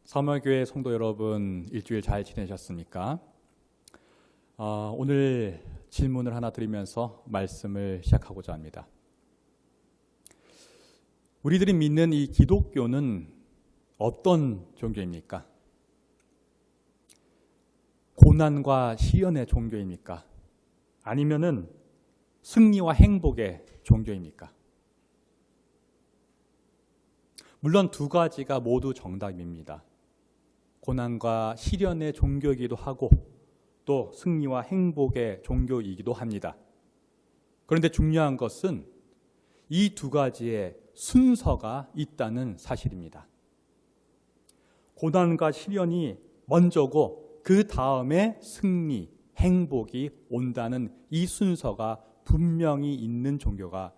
사모교회 성도 여러분, 일주일 잘 지내셨습니까? 오늘 질문을 하나 드리면서 말씀을 시작하고자 합니다. 우리들이 믿는 이 기독교는 어떤 종교입니까? 고난과 시련의 종교입니까? 아니면은 승리와 행복의 종교입니까? 물론 두 가지가 모두 정답입니다. 고난과 시련의 종교이기도 하고 또 승리와 행복의 종교이기도 합니다. 그런데 중요한 것은 이 두 가지의 순서가 있다는 사실입니다. 고난과 시련이 먼저고 그 다음에 승리, 행복이 온다는 이 순서가 분명히 있는 종교가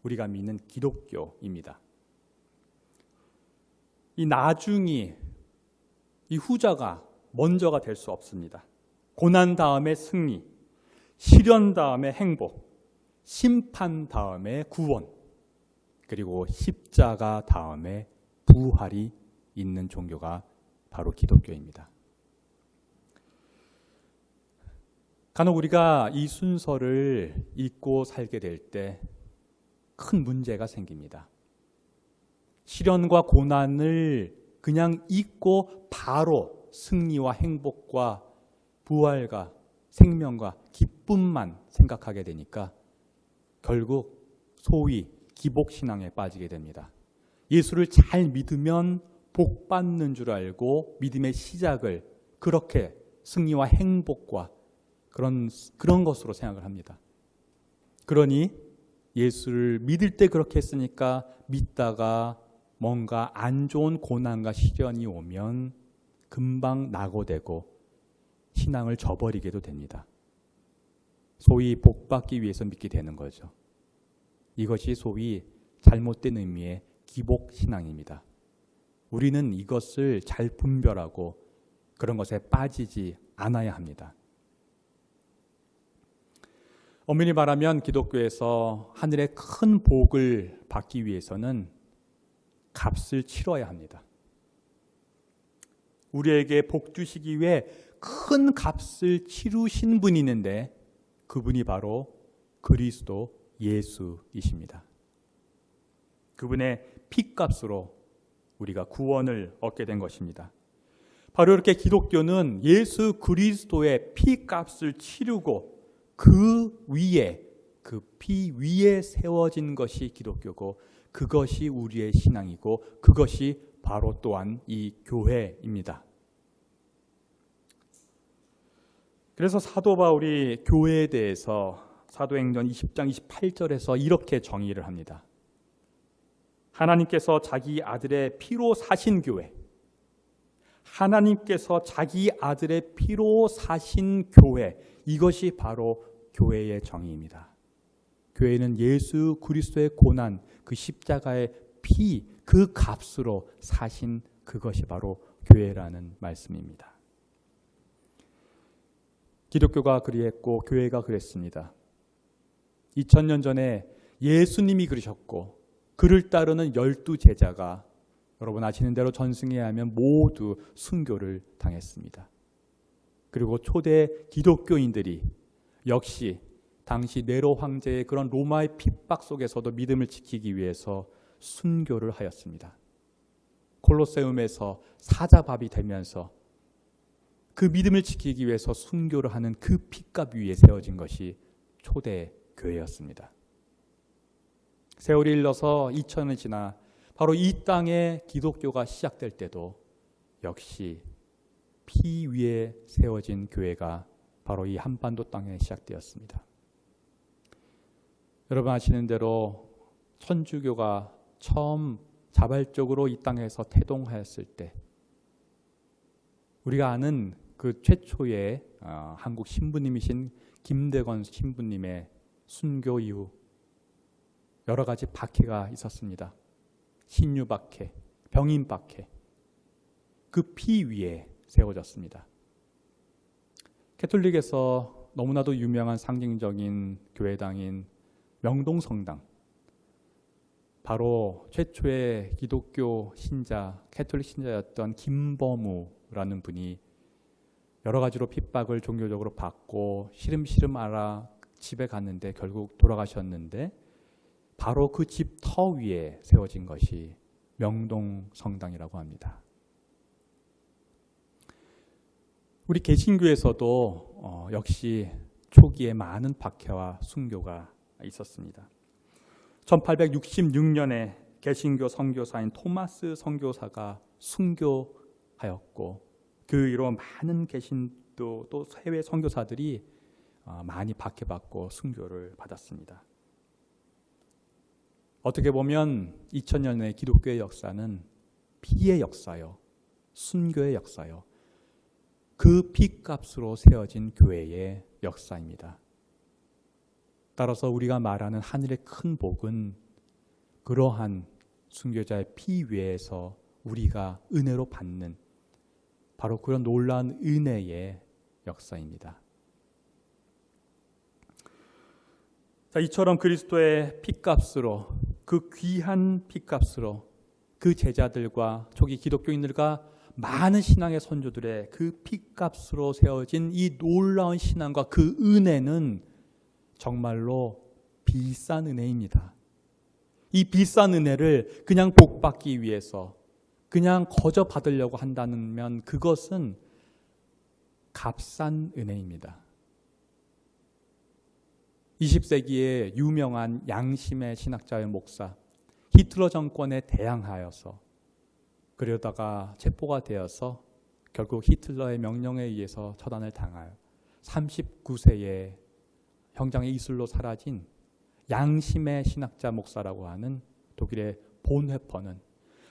우리가 믿는 기독교입니다. 이 나중이 이 후자가 먼저가 될 수 없습니다. 고난 다음에 승리, 시련 다음에 행복, 심판 다음에 구원, 그리고 십자가 다음에 부활이 있는 종교가 바로 기독교입니다. 간혹 우리가 이 순서를 잊고 살게 될 때 큰 문제가 생깁니다. 시련과 고난을 그냥 잊고 바로 승리와 행복과 부활과 생명과 기쁨만 생각하게 되니까 결국 소위 기복신앙에 빠지게 됩니다. 예수를 잘 믿으면 복 받는 줄 알고 믿음의 시작을 그렇게 승리와 행복과 그런 것으로 생각을 합니다. 그러니 예수를 믿을 때 그렇게 했으니까 믿다가 뭔가 안 좋은 고난과 시련이 오면 금방 낙오되고 신앙을 저버리게도 됩니다. 소위 복 받기 위해서 믿게 되는 거죠. 이것이 소위 잘못된 의미의 기복신앙입니다. 우리는 이것을 잘 분별하고 그런 것에 빠지지 않아야 합니다. 엄밀히 말하면 기독교에서 하늘의 큰 복을 받기 위해서는 값을 치러야 합니다. 우리에게 복 주시기 위해 큰 값을 치르신 분이 있는데 그분이 바로 그리스도 예수이십니다. 그분의 피값으로 우리가 구원을 얻게 된 것입니다. 바로 이렇게 기독교는 예수 그리스도의 피값을 치르고 그 위에, 그 피 위에 세워진 것이 기독교고 그것이 우리의 신앙이고 그것이 바로 또한 이 교회입니다. 그래서 사도 바울이 교회에 대해서 사도행전 20장 28절에서 이렇게 정의를 합니다. 하나님께서 자기 아들의 피로 사신 교회, 하나님께서 자기 아들의 피로 사신 교회, 이것이 바로 교회의 정의입니다. 교회는 예수 그리스도의 고난, 그 십자가의 피, 그 값으로 사신 그것이 바로 교회라는 말씀입니다. 기독교가 그리했고 교회가 그랬습니다. 2000년 전에 예수님이 그러셨고 그를 따르는 12제자가 여러분 아시는 대로 전승에 하면 모두 순교를 당했습니다. 그리고 초대 기독교인들이 역시 당시 네로 황제의 그런 로마의 핍박 속에서도 믿음을 지키기 위해서 순교를 하였습니다. 콜로세움에서 사자밥이 되면서 그 믿음을 지키기 위해서 순교를 하는 그 핏값 위에 세워진 것이 초대 교회였습니다. 세월이 흘러서 2000년 지나 바로 이 땅에 기독교가 시작될 때도 역시 피 위에 세워진 교회가 바로 이 한반도 땅에 시작되었습니다. 여러분 아시는 대로 천주교가 처음 자발적으로 이 땅에서 태동하였을 때 우리가 아는 그 최초의 한국 신부님이신 김대건 신부님의 순교 이후 여러 가지 박해가 있었습니다. 신유 박해, 병인 박해, 그 피 위에 세워졌습니다. 캐톨릭에서 너무나도 유명한 상징적인 교회당인 명동성당, 바로 최초의 기독교 신자, 캐톨릭 신자였던 김범우라는 분이 여러 가지로 핍박을 종교적으로 받고 시름시름 앓아 집에 갔는데 결국 돌아가셨는데 바로 그 집 터 위에 세워진 것이 명동 성당이라고 합니다. 우리 개신교에서도 역시 초기에 많은 박해와 순교가 있었습니다. 1866년에 개신교 선교사인 토마스 선교사가 순교하였고 그 이후로 많은 개신도 또 해외 선교사들이 많이 박해받고 순교를 받았습니다. 어떻게 보면 2000년의 기독교의 역사는 피의 역사요, 순교의 역사요, 그 피값으로 세워진 교회의 역사입니다. 따라서 우리가 말하는 하늘의 큰 복은 그러한 순교자의 피 위에서 우리가 은혜로 받는 바로 그런 놀라운 은혜의 역사입니다. 자, 이처럼 그리스도의 피값으로, 그 귀한 피값으로 그 제자들과 초기 기독교인들과 많은 신앙의 선조들의 그 피값으로 세워진 이 놀라운 신앙과 그 은혜는 정말로 비싼 은혜입니다. 이 비싼 은혜를 그냥 복받기 위해서 그냥 거저 받으려고 한다면 그것은 값싼 은혜입니다. 20세기의 유명한 양심의 신학자의 목사, 히틀러 정권에 대항하여서 그러다가 체포가 되어서 결국 히틀러의 명령에 의해서 처단을 당하여 39세에 형장의 이슬로 사라진 양심의 신학자 목사라고 하는 독일의 본회퍼는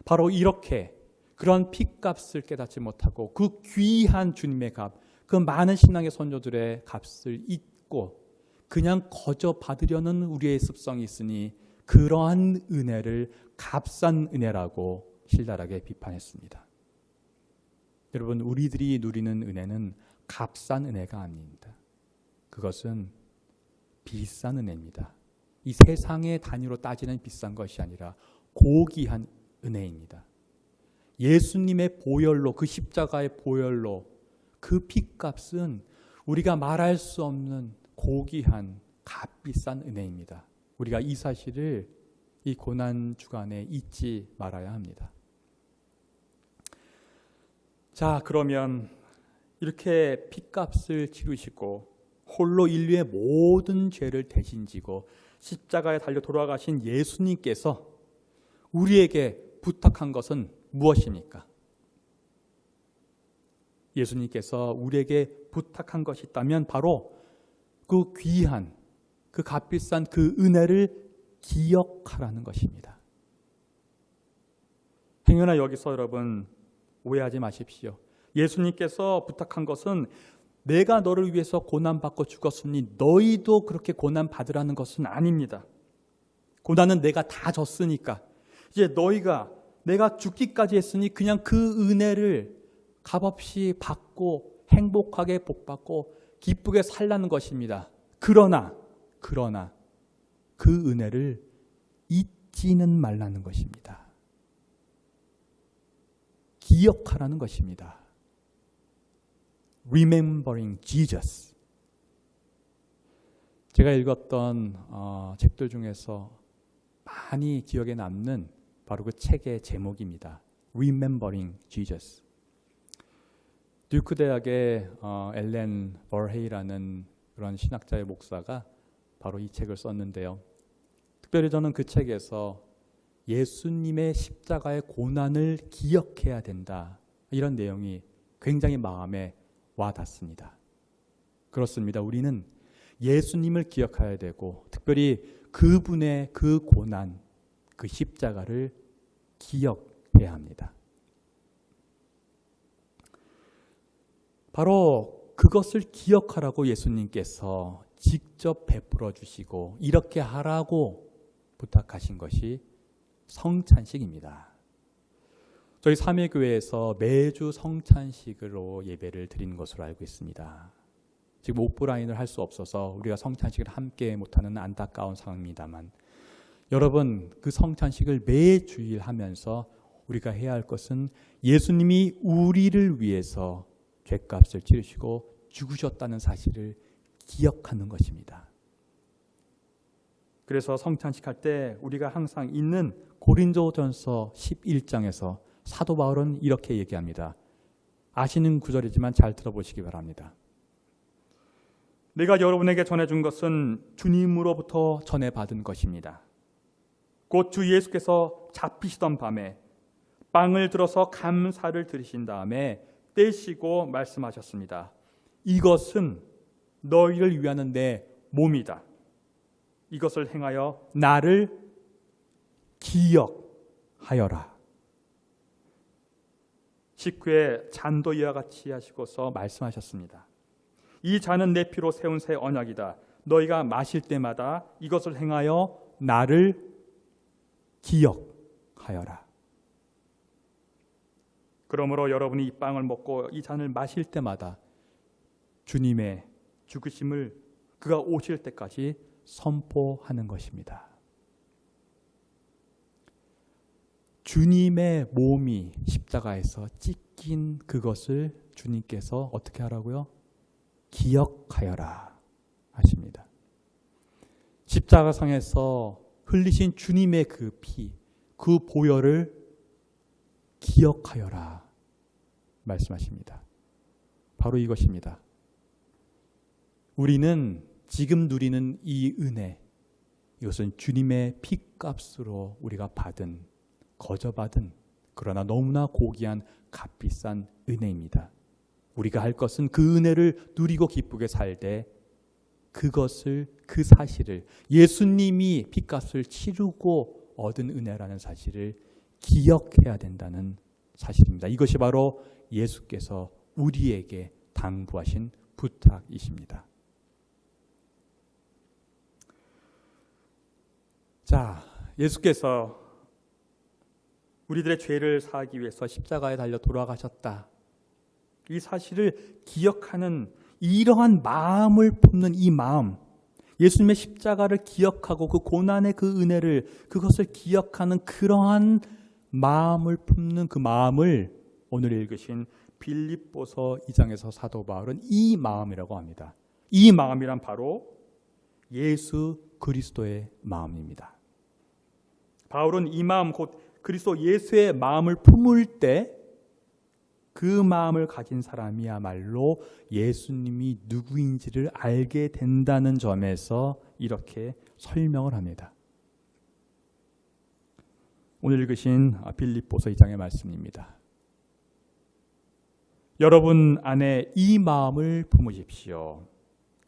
바로 이렇게 그런 피값을 깨닫지 못하고 그 귀한 주님의 값, 그 많은 신앙의 선조들의 값을 잊고 그냥 거저 받으려는 우리의 습성이 있으니 그러한 은혜를 값싼 은혜라고 신랄하게 비판했습니다. 여러분, 우리들이 누리는 은혜는 값싼 은혜가 아닙니다. 그것은 비싼 은혜입니다. 이 세상의 단위로 따지는 비싼 것이 아니라 고귀한 은혜입니다. 예수님의 보혈로, 그 십자가의 보혈로 그 피값은 우리가 말할 수 없는 고귀한 값비싼 은혜입니다. 우리가 이 사실을 이 고난 주간에 잊지 말아야 합니다. 자, 그러면 이렇게 피값을 치르시고 홀로 인류의 모든 죄를 대신 지고 십자가에 달려 돌아가신 예수님께서 우리에게 부탁한 것은 무엇입니까? 예수님께서 우리에게 부탁한 것이 있다면 바로 그 귀한, 그 값비싼 그 은혜를 기억하라는 것입니다. 행여나 여기서 여러분 오해하지 마십시오. 예수님께서 부탁한 것은 내가 너를 위해서 고난받고 죽었으니 너희도 그렇게 고난받으라는 것은 아닙니다. 고난은 내가 다 졌으니까 이제 너희가 내가 죽기까지 했으니 그냥 그 은혜를 값없이 받고 행복하게 복받고 기쁘게 살라는 것입니다. 그러나 그 은혜를 잊지는 말라는 것입니다. 기억하라는 것입니다. Remembering Jesus. 제가 읽었던 책들 중에서 많이 기억에 남는 바로 그 책의 제목입니다. Remembering Jesus. 듀크 대학의 엘렌 버헤이라는 그런 신학자의 목사가 바로 이 책을 썼는데요. 특별히 저는 그 책에서 예수님의 십자가의 고난을 기억해야 된다, 이런 내용이 굉장히 마음에 와 닿습니다. 그렇습니다. 우리는 예수님을 기억해야 되고 특별히 그분의 그 고난, 그 십자가를 기억해야 합니다. 바로 그것을 기억하라고 예수님께서 직접 베풀어 주시고 이렇게 하라고 부탁하신 것이 성찬식입니다. 저희 삼위교회에서 매주 성찬식으로 예배를 드리는 것으로 알고 있습니다. 지금 오프라인을 할 수 없어서 우리가 성찬식을 함께 못하는 안타까운 상황입니다만 여러분, 그 성찬식을 매주일 하면서 우리가 해야 할 것은 예수님이 우리를 위해서 죄값을 치르시고 죽으셨다는 사실을 기억하는 것입니다. 그래서 성찬식 할 때 우리가 항상 읽는 고린도전서 11장에서 사도 바울은 이렇게 얘기합니다. 아시는 구절이지만 잘 들어보시기 바랍니다. 내가 여러분에게 전해준 것은 주님으로부터 전해받은 것입니다. 곧 주 예수께서 잡히시던 밤에 빵을 들어서 감사를 드리신 다음에 떼시고 말씀하셨습니다. 이것은 너희를 위하는 내 몸이다. 이것을 행하여 나를 기억하여라. 식후에 잔도 이와 같이 하시고서 말씀하셨습니다. 이 잔은 내 피로 세운 새 언약이다. 너희가 마실 때마다 이것을 행하여 나를 기억하여라. 그러므로 여러분이 이 빵을 먹고 이 잔을 마실 때마다 주님의 죽으심을 그가 오실 때까지 선포하는 것입니다. 주님의 몸이 십자가에서 찢긴 그것을 주님께서 어떻게 하라고요? 기억하여라 하십니다. 십자가상에서 흘리신 주님의 그 피, 그 보혈을 기억하여라 말씀하십니다. 바로 이것입니다. 우리는 지금 누리는 이 은혜, 이것은 주님의 피값으로 우리가 받은, 거저받은, 그러나 너무나 고귀한 값비싼 은혜입니다. 우리가 할 것은 그 은혜를 누리고 기쁘게 살되 그것을, 그 사실을, 예수님이 피값을 치르고 얻은 은혜라는 사실을 기억해야 된다는 사실입니다. 이것이 바로 예수께서 우리에게 당부하신 부탁이십니다. 자, 예수께서 우리들의 죄를 사하기 위해서 십자가에 달려 돌아가셨다. 이 사실을 기억하는 이러한 마음을 품는 이 마음, 예수님의 십자가를 기억하고 그 고난의 그 은혜를, 그것을 기억하는 그러한 마음을 품는 그 마음을 오늘 읽으신 빌립보서 2장에서 사도 바울은 이 마음이라고 합니다. 이 마음이란 바로 예수 그리스도의 마음입니다. 바울은 이 마음, 곧 그리스도 예수의 마음을 품을 때 그 마음을 가진 사람이야말로 예수님이 누구인지를 알게 된다는 점에서 이렇게 설명을 합니다. 오늘 읽으신 빌립보서 2장의 말씀입니다. 여러분 안에 이 마음을 품으십시오.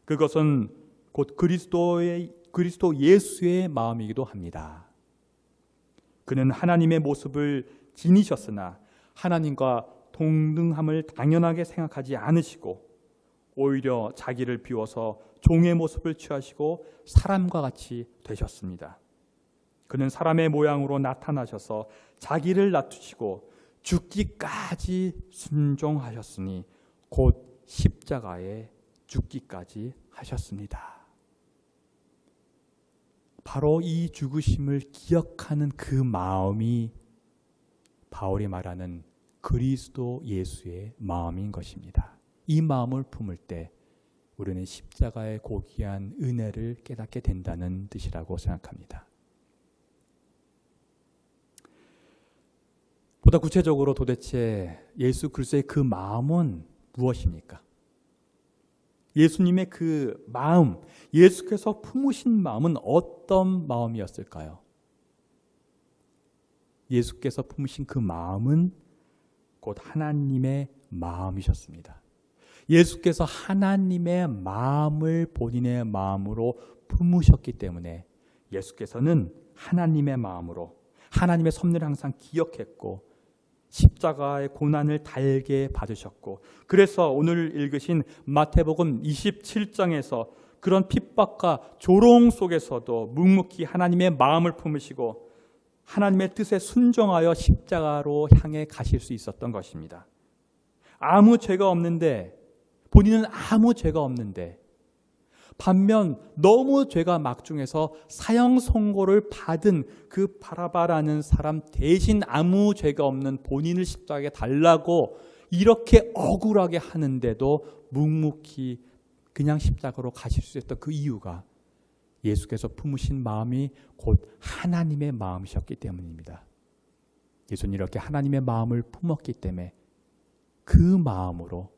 그것은 곧 그리스도 예수의 마음이기도 합니다. 그는 하나님의 모습을 지니셨으나 하나님과 동등함을 당연하게 생각하지 않으시고 오히려 자기를 비워서 종의 모습을 취하시고 사람과 같이 되셨습니다. 그는 사람의 모양으로 나타나셔서 자기를 낮추시고 죽기까지 순종하셨으니 곧 십자가에 죽기까지 하셨습니다. 바로 이 죽으심을 기억하는 그 마음이 바울이 말하는 그리스도 예수의 마음인 것입니다. 이 마음을 품을 때 우리는 십자가의 고귀한 은혜를 깨닫게 된다는 뜻이라고 생각합니다. 보다 구체적으로 도대체 예수 그리스도의 그 마음은 무엇입니까? 예수님의 그 마음, 예수께서 품으신 마음은 어떤 마음이었을까요? 예수께서 품으신 그 마음은 곧 하나님의 마음이셨습니다. 예수께서 하나님의 마음을 본인의 마음으로 품으셨기 때문에 예수께서는 하나님의 마음으로 하나님의 섭리를 항상 기억했고 십자가의 고난을 달게 받으셨고, 그래서 오늘 읽으신 마태복음 27장에서 그런 핍박과 조롱 속에서도 묵묵히 하나님의 마음을 품으시고 하나님의 뜻에 순종하여 십자가로 향해 가실 수 있었던 것입니다. 아무 죄가 없는데, 본인은 아무 죄가 없는데 반면 너무 죄가 막중해서 사형 선고를 받은 그 바라바라는 사람 대신 아무 죄가 없는 본인을 십자가에 달라고 이렇게 억울하게 하는데도 묵묵히 그냥 십자가로 가실 수 있었던 그 이유가 예수께서 품으신 마음이 곧 하나님의 마음이셨기 때문입니다. 예수는 이렇게 하나님의 마음을 품었기 때문에 그 마음으로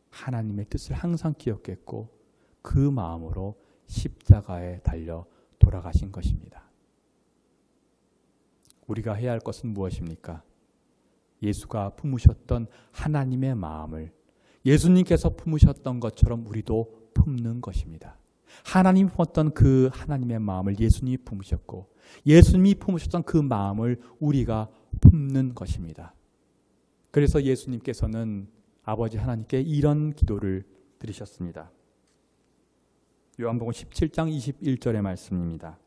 하나님의 뜻을 항상 기억했고 그 마음으로 십자가에 달려 돌아가신 것입니다. 우리가 해야 할 것은 무엇입니까? 예수가 품으셨던 하나님의 마음을 예수님께서 품으셨던 것처럼 우리도 품는 것입니다. 하나님이 품었던 그 하나님의 마음을 예수님이 품으셨고 예수님이 품으셨던 그 마음을 우리가 품는 것입니다. 그래서 예수님께서는 아버지 하나님께 이런 기도를 드리셨습니다. 요한복음 17장 21절의 말씀입니다.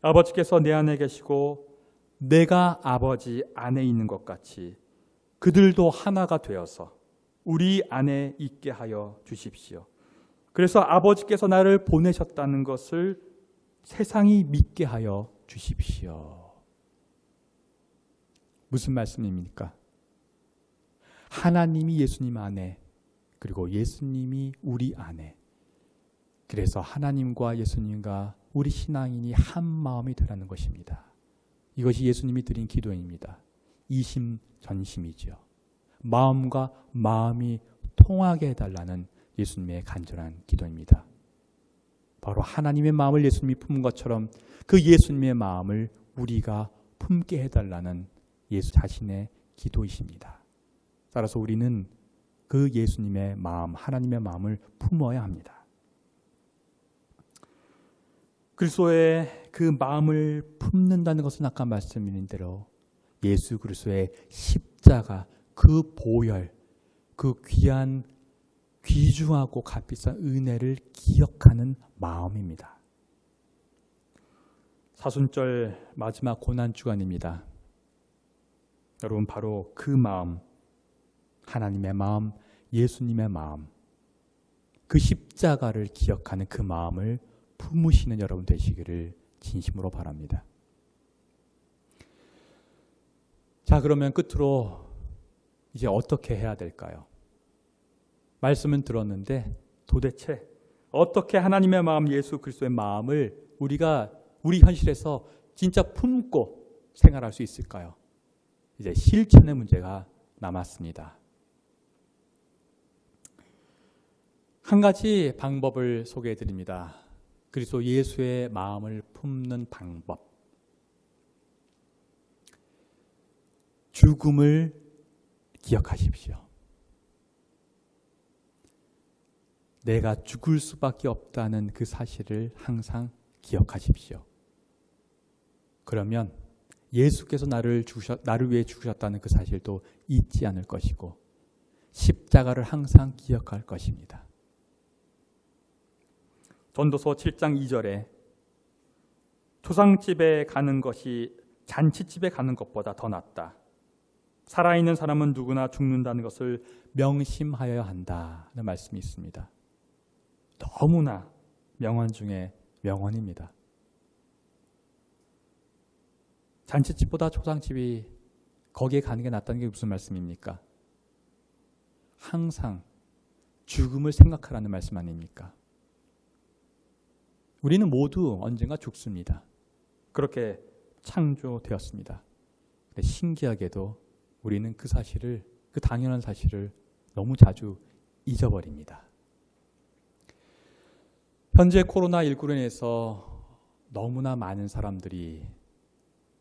아버지께서 내 안에 계시고 내가 아버지 안에 있는 것 같이 그들도 하나가 되어서 우리 안에 있게 하여 주십시오. 그래서 아버지께서 나를 보내셨다는 것을 세상이 믿게 하여 주십시오. 무슨 말씀입니까? 하나님이 예수님 안에 그리고 예수님이 우리 안에 그래서 하나님과 예수님과 우리 신앙인이 한 마음이 되라는 것입니다. 이것이 예수님이 드린 기도입니다. 이심전심이죠. 마음과 마음이 통하게 해달라는 예수님의 간절한 기도입니다. 바로 하나님의 마음을 예수님이 품은 것처럼 그 예수님의 마음을 우리가 품게 해달라는 예수 자신의 기도이십니다. 따라서 우리는 그 예수님의 마음, 하나님의 마음을 품어야 합니다. 그리스도의 그 마음을 품는다는 것은 아까 말씀드린 대로 예수 그리스도의 십자가, 그 보혈, 그 귀한 귀중하고 값비싼 은혜를 기억하는 마음입니다. 사순절 마지막 고난주간입니다. 여러분 바로 그 마음, 하나님의 마음, 예수님의 마음, 그 십자가를 기억하는 그 마음을 품으시는 여러분 되시기를 진심으로 바랍니다. 자, 그러면 끝으로 이제 어떻게 해야 될까요? 말씀은 들었는데 도대체 어떻게 하나님의 마음, 예수 그리스도의 마음을 우리가 우리 현실에서 진짜 품고 생활할 수 있을까요? 이제 실천의 문제가 남았습니다. 한 가지 방법을 소개해 드립니다. 그리스도 예수의 마음을 품는 방법. 죽음을 기억하십시오. 내가 죽을 수밖에 없다는 그 사실을 항상 기억하십시오. 그러면 예수께서 나를 위해 죽으셨다는 그 사실도 잊지 않을 것이고 십자가를 항상 기억할 것입니다. 전도서 7장 2절에 초상집에 가는 것이 잔치집에 가는 것보다 더 낫다. 살아있는 사람은 누구나 죽는다는 것을 명심하여야 한다는 말씀이 있습니다. 너무나 명언 중에 명언입니다. 잔치집보다 초상집이 거기에 가는 게 낫다는 게 무슨 말씀입니까? 항상 죽음을 생각하라는 말씀 아닙니까? 우리는 모두 언젠가 죽습니다. 그렇게 창조되었습니다. 근데 신기하게도 우리는 그 사실을, 그 당연한 사실을 너무 자주 잊어버립니다. 현재 코로나19로 인해서 너무나 많은 사람들이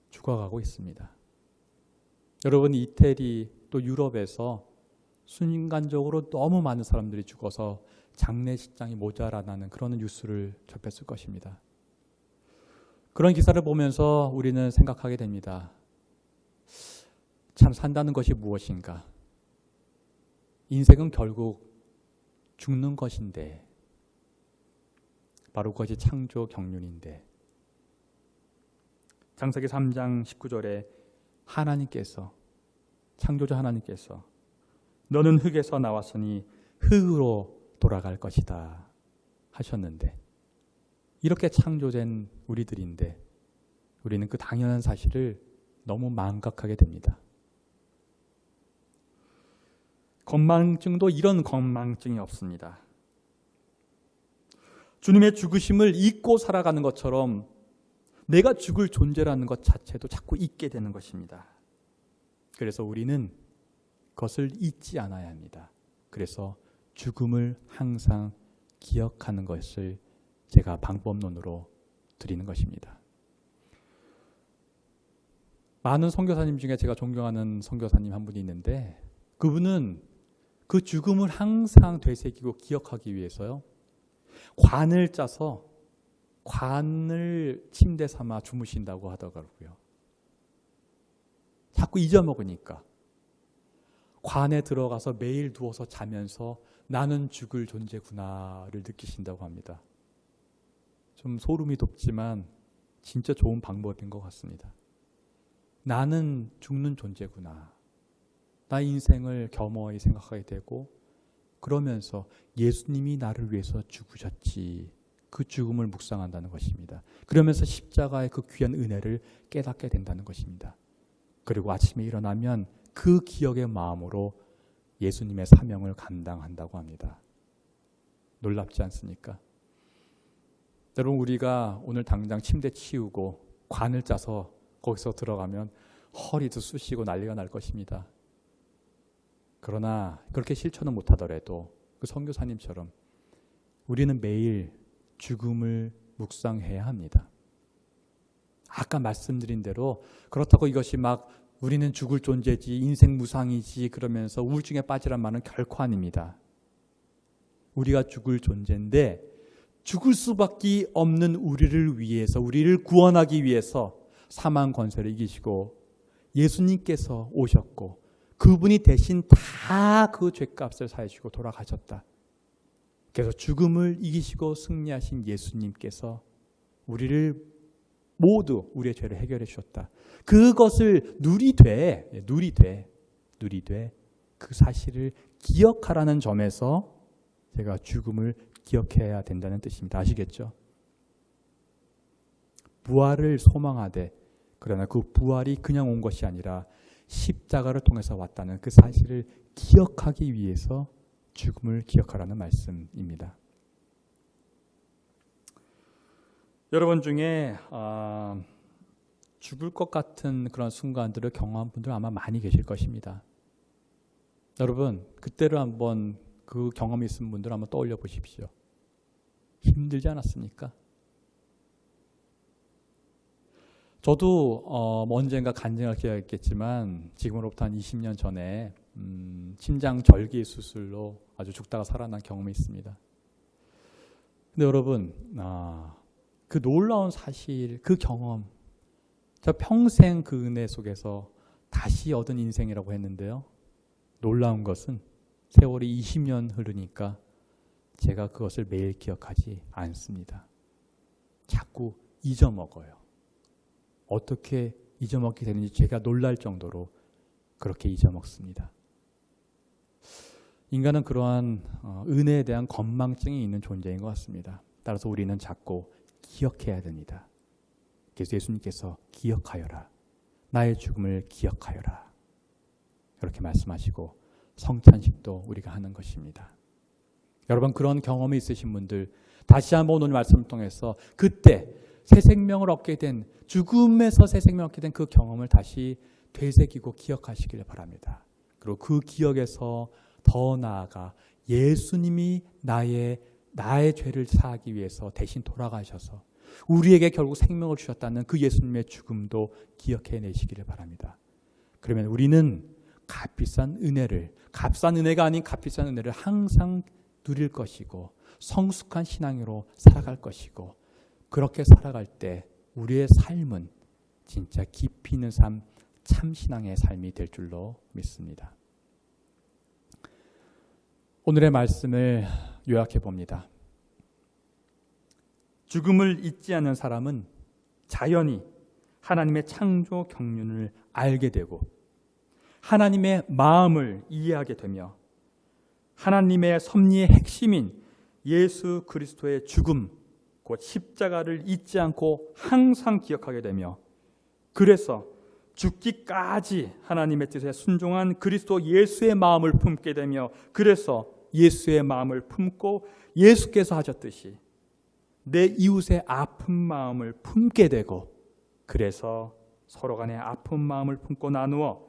죽어가고 있습니다. 여러분, 이태리 또 유럽에서 순간적으로 너무 많은 사람들이 죽어서 장례식장이 모자라다는 그런 뉴스를 접했을 것입니다. 그런 기사를 보면서 우리는 생각하게 됩니다. 참 산다는 것이 무엇인가? 인생은 결국 죽는 것인데 바로 그것이 창조 경륜인데 창세기 3장 19절에 하나님께서 창조자 하나님께서 너는 흙에서 나왔으니 흙으로 돌아갈 것이다 하셨는데, 이렇게 창조된 우리들인데 우리는 그 당연한 사실을 너무 망각하게 됩니다. 건망증도 이런 건망증이 없습니다. 주님의 죽으심을 잊고 살아가는 것처럼 내가 죽을 존재라는 것 자체도 자꾸 잊게 되는 것입니다. 그래서 우리는 그것을 잊지 않아야 합니다. 그래서 죽음을 항상 기억하는 것을 제가 방법론으로 드리는 것입니다. 많은 선교사님 중에 제가 존경하는 선교사님 한 분이 있는데, 그분은 그 죽음을 항상 되새기고 기억하기 위해서요, 관을 짜서 관을 침대 삼아 주무신다고 하더라고요. 자꾸 잊어먹으니까 관에 들어가서 매일 누워서 자면서 나는 죽을 존재구나를 느끼신다고 합니다. 좀 소름이 돋지만 진짜 좋은 방법인 것 같습니다. 나는 죽는 존재구나. 나 인생을 겸허히 생각하게 되고, 그러면서 예수님이 나를 위해서 죽으셨지, 그 죽음을 묵상한다는 것입니다. 그러면서 십자가의 그 귀한 은혜를 깨닫게 된다는 것입니다. 그리고 아침에 일어나면 그 기억의 마음으로 예수님의 사명을 감당한다고 합니다. 놀랍지 않습니까? 여러분, 우리가 오늘 당장 침대 치우고 관을 짜서 거기서 들어가면 허리도 쑤시고 난리가 날 것입니다. 그러나 그렇게 실천은 못하더라도 그 선교사님처럼 우리는 매일 죽음을 묵상해야 합니다. 아까 말씀드린 대로 그렇다고 이것이 막 우리는 죽을 존재지, 인생 무상이지 그러면서 우울증에 빠지란 말은 결코 아닙니다. 우리가 죽을 존재인데 죽을 수밖에 없는 우리를 위해서, 우리를 구원하기 위해서 사망 권세를 이기시고 예수님께서 오셨고 그분이 대신 다 그 죄값을 사하시고 돌아가셨다. 그래서 죽음을 이기시고 승리하신 예수님께서 우리를 모두 우리의 죄를 해결해 주셨다. 그것을 누리되 그 사실을 기억하라는 점에서 제가 죽음을 기억해야 된다는 뜻입니다. 아시겠죠? 부활을 소망하되, 그러나 그 부활이 그냥 온 것이 아니라 십자가를 통해서 왔다는 그 사실을 기억하기 위해서 죽음을 기억하라는 말씀입니다. 여러분 중에 죽을 것 같은 그런 순간들을 경험한 분들 아마 많이 계실 것입니다. 여러분, 그때를 한번, 그 경험이 있은 분들 한번 떠올려 보십시오. 힘들지 않았습니까? 저도 언젠가 간증할 기회가 있겠지만 지금으로부터 한 20년 전에 심장 절개 수술로 아주 죽다가 살아난 경험이 있습니다. 근데 여러분, 그 놀라운 사실, 그 경험, 저 평생 그 은혜 속에서 다시 얻은 인생이라고 했는데요. 놀라운 것은 세월이 20년 흐르니까 제가 그것을 매일 기억하지 않습니다. 자꾸 잊어먹어요. 어떻게 잊어먹게 되는지 제가 놀랄 정도로 그렇게 잊어먹습니다. 인간은 그러한 은혜에 대한 건망증이 있는 존재인 것 같습니다. 따라서 우리는 자꾸 기억해야 됩니다. 그래서 예수님께서 기억하여라. 나의 죽음을 기억하여라. 이렇게 말씀하시고 성찬식도 우리가 하는 것입니다. 여러분, 그런 경험이 있으신 분들 다시 한번 오늘 말씀을 통해서 그때 새 생명을 얻게 된, 죽음에서 새 생명을 얻게 된 그 경험을 다시 되새기고 기억하시길 바랍니다. 그리고 그 기억에서 더 나아가 예수님이 나의 죄를 사하기 위해서 대신 돌아가셔서 우리에게 결국 생명을 주셨다는 그 예수님의 죽음도 기억해 내시기를 바랍니다. 그러면 우리는 값비싼 은혜를, 값싼 은혜가 아닌 값비싼 은혜를 항상 누릴 것이고 성숙한 신앙으로 살아갈 것이고, 그렇게 살아갈 때 우리의 삶은 진짜 깊이 있는 삶, 참신앙의 삶이 될 줄로 믿습니다. 오늘의 말씀을 요약해 봅니다. 죽음을 잊지 않는 사람은 자연히 하나님의 창조 경륜을 알게 되고 하나님의 마음을 이해하게 되며 하나님의 섭리의 핵심인 예수 그리스도의 죽음, 곧 십자가를 잊지 않고 항상 기억하게 되며, 그래서 죽기까지 하나님의 뜻에 순종한 그리스도 예수의 마음을 품게 되며, 그래서 예수의 마음을 품고 예수께서 하셨듯이 내 이웃의 아픈 마음을 품게 되고, 그래서 서로 간의 아픈 마음을 품고 나누어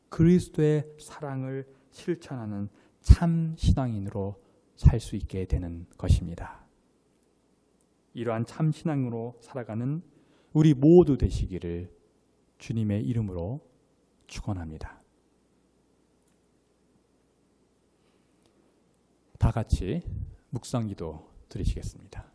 그리스도의 사랑을 실천하는 참 신앙인으로 살 수 있게 되는 것입니다. 이러한 참 신앙으로 살아가는 우리 모두 되시기를 주님의 이름으로 축원합니다. 다 같이 묵상기도 드리시겠습니다.